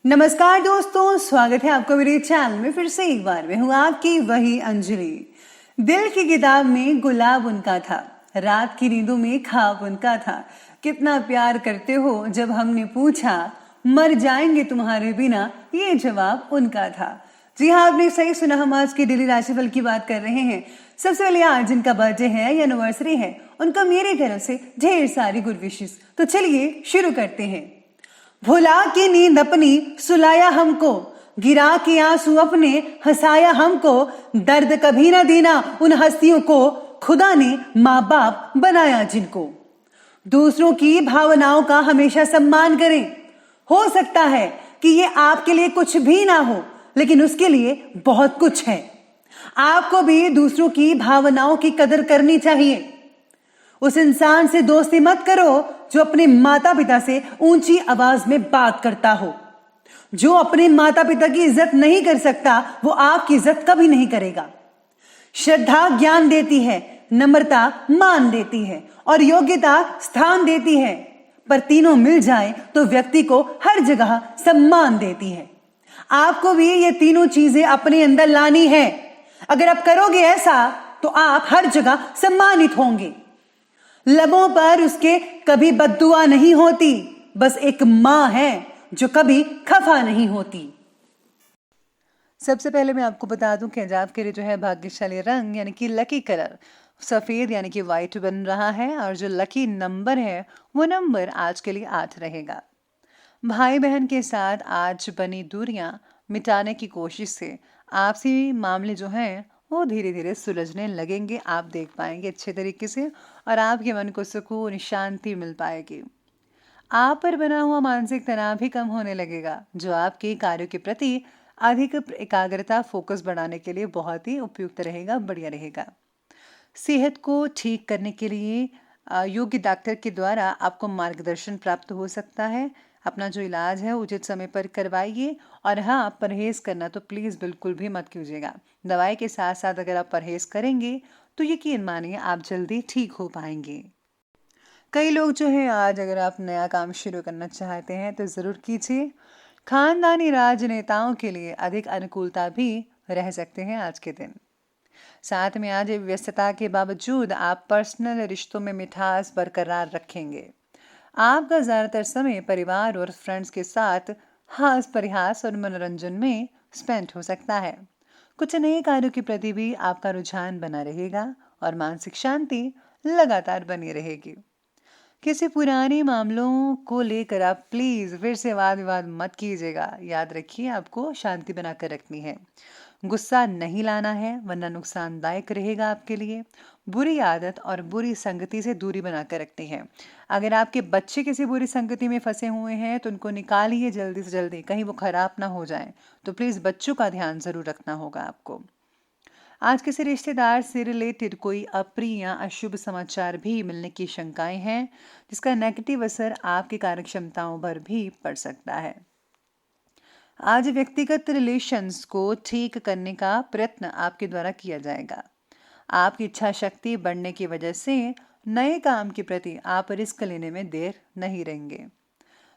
नमस्कार दोस्तों, स्वागत है आपका मेरे चैनल में फिर से एक बार। मैं हूँ आपकी वही अंजलि। दिल की किताब में गुलाब उनका था, रात की नींदों में ख्वाब उनका था। कितना प्यार करते हो जब हमने पूछा, मर जाएंगे तुम्हारे बिना, ये जवाब उनका था। जी हाँ, आपने सही सुना। हम आज की डेली राशिफल की बात कर रहे हैं। सबसे पहले आज जिनका बर्थडे है या एनिवर्सरी है, उनका मेरी तरफ से ढेर सारी गुड विशेस। तो चलिए शुरू करते हैं। भुला के नींद अपनी सुलाया हमको, गिरा के आंसू अपने हंसाया हमको, दर्द कभी ना देना उन हस्तियों को, खुदा ने माँ बाप बनाया जिनको। दूसरों की भावनाओं का हमेशा सम्मान करें। हो सकता है कि ये आपके लिए कुछ भी ना हो, लेकिन उसके लिए बहुत कुछ है। आपको भी दूसरों की भावनाओं की कदर करनी चाहिए। उस इंसान से दोस्ती मत करो जो अपने माता पिता से ऊंची आवाज में बात करता हो। जो अपने माता पिता की इज्जत नहीं कर सकता, वो आपकी इज्जत कभी नहीं करेगा। श्रद्धा ज्ञान देती है, नम्रता मान देती है और योग्यता स्थान देती है। पर तीनों मिल जाए तो व्यक्ति को हर जगह सम्मान देती है। आपको भी ये तीनों चीजें अपने अंदर लानी है। अगर आप करोगे ऐसा तो आप हर जगह सम्मानित होंगे। लबों पर उसके कभी बद्दुआ नहीं होती, बस एक मां है जो कभी खफा नहीं होती। सबसे पहले मैं आपको बता दूं कि आज आपके लिए जो है भाग्यशाली रंग यानी कि लकी कलर सफेद यानी कि व्हाइट बन रहा है, और जो लकी नंबर है वो नंबर आज के लिए 8 रहेगा। भाई बहन के साथ आज बनी दूरियां मिटाने की कोशिश से आपसी मामले जो हैं वो धीरे धीरे सुलझने लगेंगे। आप देख पाएंगे अच्छे तरीके से और आपके मन को सुकून शांति मिल पाएगी। आप पर बना हुआ मानसिक तनाव भी कम होने लगेगा, जो आपके कार्यों के प्रति अधिक एकाग्रता फोकस बढ़ाने के लिए बहुत ही उपयुक्त रहेगा, बढ़िया रहेगा। सेहत को ठीक करने के लिए योग्य डॉक्टर के द्वारा आपको मार्गदर्शन प्राप्त हो सकता है। अपना जो इलाज है उचित समय पर करवाइए, और हाँ, परहेज करना तो प्लीज़ बिल्कुल भी मत कीजिएगा। दवाई के साथ साथ अगर आप परहेज करेंगे तो यकीन मानिए आप जल्दी ठीक हो पाएंगे। कई लोग जो है आज अगर आप नया काम शुरू करना चाहते हैं तो ज़रूर कीजिए। खानदानी राजनेताओं के लिए अधिक अनुकूलता भी रह सकते हैं आज के दिन। साथ में आज व्यस्तता के बावजूद आप पर्सनल रिश्तों में मिठास बरकरार रखेंगे। आपका ज़्यादातर समय परिवार और फ्रेंड्स के साथ हास परिहास और मनोरंजन में स्पेंड हो सकता है। कुछ नए कार्यों के प्रति भी आपका रुझान बना रहेगा और मानसिक शांति लगातार बनी रहेगी। किसी पुराने मामलों को लेकर आप प्लीज़ फिर से वाद विवाद मत कीजिएगा। याद रखिए, आपको शांति बनाकर रखनी है। गुस्सा नहीं लाना है, वरना नुकसानदायक रहेगा आपके लिए। बुरी आदत और बुरी संगति से दूरी बनाकर रखनी है। अगर आपके बच्चे किसी बुरी संगति में फंसे हुए हैं तो उनको निकालिए जल्दी से जल्दी, कहीं वो खराब ना हो जाए। तो प्लीज़ बच्चों का ध्यान ज़रूर रखना होगा आपको। आज किसी रिश्तेदार से रिलेटेड कोई अप्रिय या अशुभ समाचार भी मिलने की शंकाएं हैं, जिसका नेगेटिव असर आपकी कार्यक्षमताओं पर भी पड़ सकता है। आज व्यक्तिगत रिलेशंस को ठीक करने का प्रयत्न आपके द्वारा किया जाएगा। आपकी इच्छा शक्ति बढ़ने की वजह से नए काम के प्रति आप रिस्क लेने में देर नहीं रहेंगे,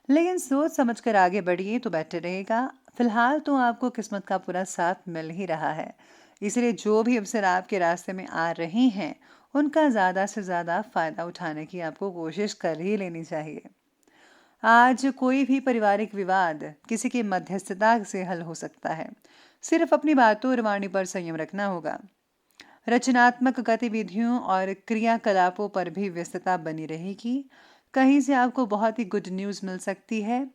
लेकिन सोच समझकर आगे बढ़िए तो बेटर रहेगा। फिलहाल तो आपको किस्मत का पूरा साथ मिल ही रहा है, इसलिए जो भी अवसर आपके रास्ते में आ रहे हैं उनका ज़्यादा से ज़्यादा फ़ायदा उठाने की आपको कोशिश कर ही लेनी चाहिए। आज कोई भी पारिवारिक विवाद किसी की मध्यस्थता से हल हो सकता है। सिर्फ अपनी बातों और वाणी पर संयम रखना होगा। रचनात्मक गतिविधियों और क्रियाकलापों पर भी व्यस्तता बनी रहेगी। कहीं से आपको बहुत ही गुड न्यूज़ मिल सकती है।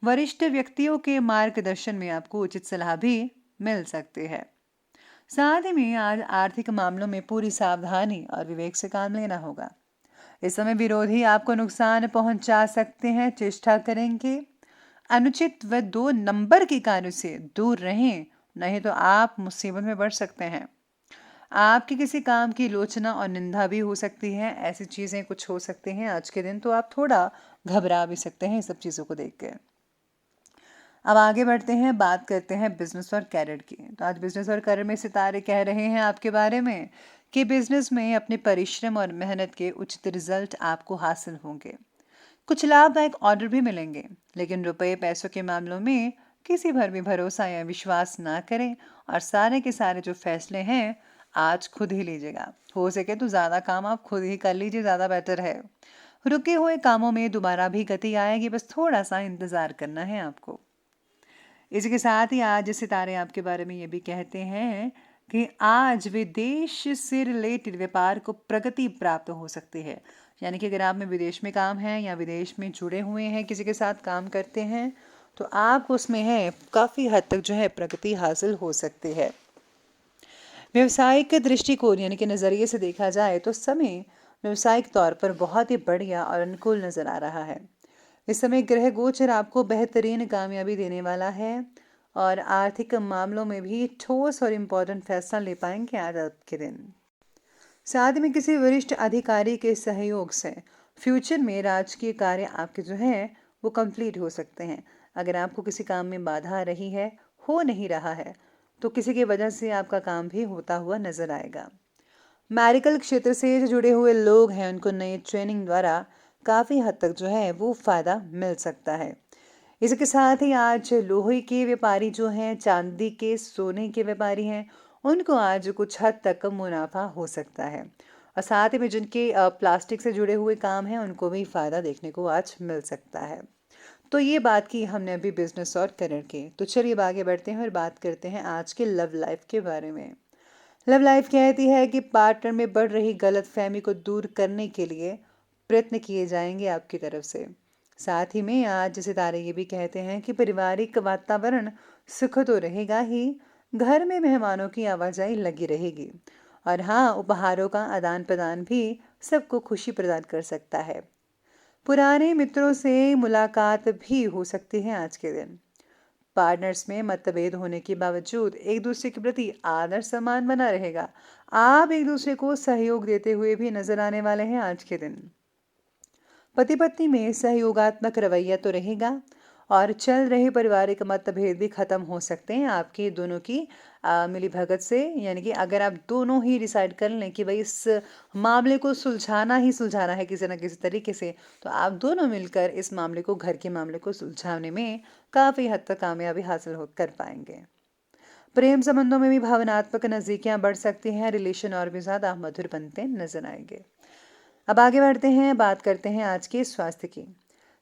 वरिष्ठ व्यक्तियों के मार्गदर्शन में आपको उचित सलाह भी मिल सकती है। साथ ही में आज आर्थिक मामलों में पूरी सावधानी और विवेक से काम लेना होगा। इस समय विरोधी आपको नुकसान पहुंचा सकते हैं, चेष्टा करेंगे अनुचित व 2 नंबर के कार्यों से दूर रहें, नहीं तो आप मुसीबत में पड़ सकते हैं। आपके किसी काम की आलोचना और निंदा भी हो सकती है। ऐसी चीज़ें कुछ हो सकती हैं आज के दिन, तो आप थोड़ा घबरा भी सकते हैं सब चीज़ों को देख के। अब आगे बढ़ते हैं, बात करते हैं बिजनेस और कैरियर की। तो आज बिजनेस और कैरियर में सितारे कह रहे हैं आपके बारे में कि बिजनेस में अपने परिश्रम और मेहनत के उचित रिजल्ट आपको हासिल होंगे। कुछ लाभदायक ऑर्डर भी मिलेंगे, लेकिन रुपए पैसों के मामलों में किसी पर भी भरोसा या विश्वास ना करें और सारे के सारे जो फैसले हैं आज खुद ही लीजिएगा। हो सके तो ज़्यादा काम आप खुद ही कर लीजिए, ज़्यादा बेटर है। रुके हुए कामों में दोबारा भी गति आएगी, बस थोड़ा सा इंतज़ार करना है आपको। इसी के साथ ही आज सितारे आपके बारे में ये भी कहते हैं कि आज विदेश से रिलेटेड व्यापार को प्रगति प्राप्त हो सकती है। यानी कि अगर आप में विदेश में काम है या विदेश में जुड़े हुए हैं, किसी के साथ काम करते हैं, तो आपको उसमें है काफ़ी हद तक जो है प्रगति हासिल हो सकती है। व्यावसायिक दृष्टिकोण यानी कि नज़रिए से देखा जाए तो समय व्यावसायिक तौर पर बहुत ही बढ़िया और अनुकूल नज़र आ रहा है। इस समय ग्रह गोचर आपको बेहतरीन कामयाबी देने वाला है और आर्थिक मामलों में भी ठोस और इम्पोर्टेंट फैसला ले पाएंगे आज आपके दिन। साथ में किसी वरिष्ठ अधिकारी के सहयोग से फ्यूचर में राजकीय कार्य आपके जो हैं वो कंप्लीट हो सकते हैं। अगर आपको किसी काम में बाधा आ रही है, हो नहीं रहा है, तो किसी की वजह से आपका काम भी होता हुआ नजर आएगा। मेडिकल क्षेत्र से जो जुड़े हुए लोग हैं उनको नई ट्रेनिंग द्वारा काफ़ी हद तक जो है वो फ़ायदा मिल सकता है। इसके साथ ही आज लोहे के व्यापारी जो हैं, चांदी के, सोने के व्यापारी हैं, उनको आज कुछ हद तक मुनाफा हो सकता है। और साथ ही में जिनके प्लास्टिक से जुड़े हुए काम हैं उनको भी फ़ायदा देखने को आज मिल सकता है। तो ये बात की हमने अभी बिजनेस और करियर की। तो चलिए अब आगे बढ़ते हैं और बात करते हैं आज के लव लाइफ के बारे में। लव लाइफ कहती है कि पार्टनर में बढ़ रही गलत फहमी को दूर करने के लिए प्रयत्न किए जाएंगे आपकी तरफ से। साथ ही में आज सितारे ये भी कहते हैं कि पारिवारिक वातावरण सुखद तो रहेगा ही, घर में मेहमानों की आवाजाही लगी रहेगी और हाँ, उपहारों का आदान प्रदान भी सबको खुशी प्रदान कर सकता है। पुराने मित्रों से मुलाकात भी हो सकती है आज के दिन। पार्टनर्स में मतभेद होने के बावजूद एक दूसरे के प्रति आदर सम्मान बना रहेगा। आप एक दूसरे को सहयोग देते हुए भी नजर आने वाले हैं आज के दिन। पति पत्नी में सहयोगात्मक रवैया तो रहेगा और चल रहे पारिवारिक मतभेद भी खत्म हो सकते हैं आपके दोनों की मिली भगत से। यानी कि अगर आप दोनों ही डिसाइड कर लें कि भाई इस मामले को सुलझाना ही सुलझाना है किसी न किसी तरीके से, तो आप दोनों मिलकर इस मामले को, घर के मामले को सुलझाने में काफ़ी हद तक कामयाबी हासिल कर पाएंगे। प्रेम संबंधों में भी भावनात्मक नज़दीकियाँ बढ़ सकती हैं, रिलेशन और भी ज़्यादा मधुर बनते नजर आएंगे। अब आगे बढ़ते हैं, बात करते हैं आज के स्वास्थ्य की।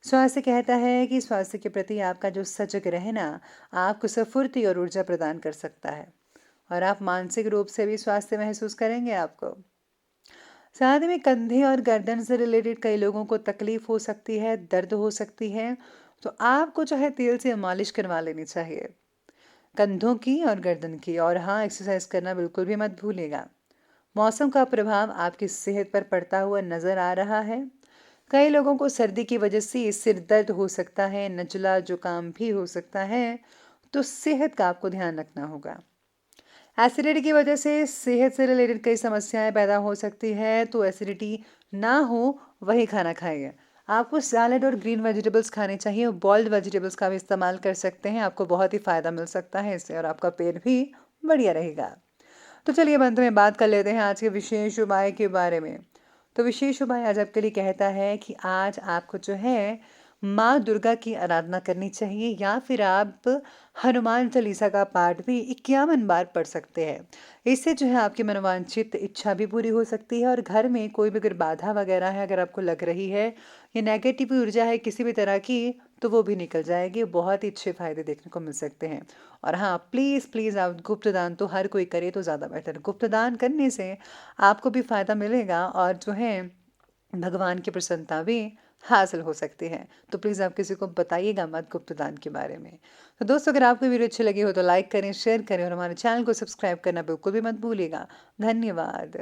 स्वास्थ्य कहता है कि स्वास्थ्य के प्रति आपका जो सजग रहना आपको स्फूर्ति और ऊर्जा प्रदान कर सकता है और आप मानसिक रूप से भी स्वास्थ्य महसूस करेंगे आपको। साथ में कंधे और गर्दन से रिलेटेड कई लोगों को तकलीफ हो सकती है, दर्द हो सकती है, तो आपको चाहे तेल से मालिश करवा लेनी चाहिए कंधों की और गर्दन की। और हाँ, एक्सरसाइज करना बिल्कुल भी मत भूलिएगा। मौसम का प्रभाव आपकी सेहत पर पड़ता हुआ नजर आ रहा है। कई लोगों को सर्दी की वजह से सिर दर्द हो सकता है, नचला जुकाम भी हो सकता है, तो सेहत का आपको ध्यान रखना होगा। एसिडिटी की वजह से सेहत से रिलेटेड कई समस्याएं पैदा हो सकती है, तो एसिडिटी ना हो वही खाना खाइए। आपको सैलेड और ग्रीन वेजिटेबल्स खाने चाहिए और बॉइल्ड वेजिटेबल्स का भी इस्तेमाल कर सकते हैं, आपको बहुत ही फ़ायदा मिल सकता है इससे और आपका पेट भी बढ़िया रहेगा। तो चलिए अब अंत में बात कर लेते हैं आज के विशेष उपाय के बारे में। तो विशेष उपाय आज आपके लिए कहता है कि आज आपको जो है माँ दुर्गा की आराधना करनी चाहिए या फिर आप हनुमान चालीसा का पाठ भी 51 बार पढ़ सकते हैं। इससे जो है आपकी मनोवांछित इच्छा भी पूरी हो सकती है और घर में कोई भी अगर बाधा वगैरह है, अगर आपको लग रही है या नेगेटिव ऊर्जा है किसी भी तरह की, तो वो भी निकल जाएगी। बहुत ही अच्छे फायदे देखने को मिल सकते हैं। और हाँ, प्लीज़ प्लीज़ आप गुप्त दान तो हर कोई करे तो ज़्यादा बेटर। गुप्त दान करने से आपको भी फ़ायदा मिलेगा और जो है भगवान की प्रसन्नता भी हासिल हो सकती है। तो प्लीज़ आप किसी को बताइएगा मत गुप्त दान के बारे में। तो दोस्तों, अगर आपको वीडियो अच्छी लगी हो तो लाइक करें, शेयर करें और हमारे चैनल को सब्सक्राइब करना बिल्कुल भी मत भूलिएगा। धन्यवाद।